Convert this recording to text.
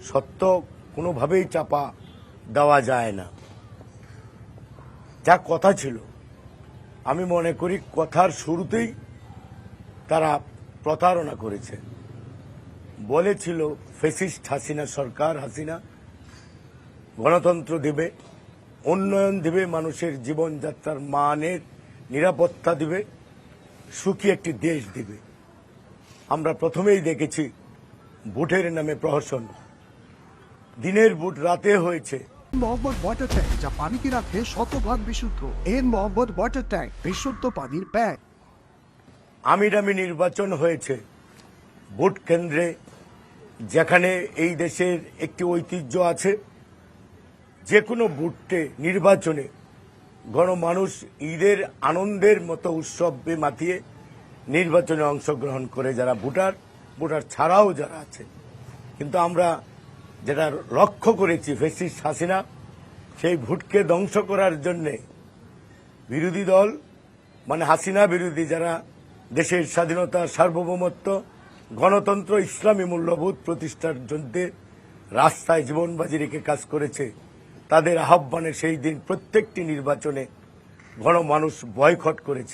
সত্য কোনোভাবেই চাপা দেওয়া যায় না। যা কথা ছিল, আমি মনে করি কথার শুরুতেই তারা প্রতারণা করেছে। বলেছিল ফ্যাসিস্ট হাসিনা সরকার, হাসিনা গণতন্ত্র দেবে, উন্নয়ন দেবে, মানুষের জীবনযাত্রার মানের নিরাপত্তা দিবে, সুখী একটি দেশ দিবে। আমরা প্রথমেই দেখেছি ভোটের নামে প্রহসন। দিনের ভোট রাতে হয়েছে। মোহাম্মদ ওয়াটার ট্যাঙ্ক, যা পানিকে রাখে শতভাগ বিশুদ্ধ। এর মোহাম্মদ ওয়াটার ট্যাঙ্ক, বিশুদ্ধ পানির ব্যাগ। আমিরামি নির্বাচন হয়েছে ভোট কেন্দ্রে, যেখানে এই দেশের একটি ঐতিহ্য আছে। যে কোনো ভোটে নির্বাচনে গণমানুষ ঈদের আনন্দের মতো উৎসবে মাতিয়ে নির্বাচনে অংশগ্রহণ করে, যারা ভোটার ছাড়াও যারা আছে। কিন্তু আমরা যেটা লক্ষ্য করেছি, ফ্যাসিস্ট হাসিনা সেই ভোটকে ধ্বংস করার জন্য বিরোধী দল, মানে হাসিনা বিরোধী যারা দেশের স্বাধীনতা, সার্বভৌমত্ব, গণতন্ত্র, ইসলামী মূল্যবোধ প্রতিষ্ঠার জন্য রাস্তায় জীবন বাজি রেখে কাজ করেছে, তাদের আহ্বানে সেই দিন প্রত্যেকটি নির্বাচনে গণমানুষ বয়কট করেছে।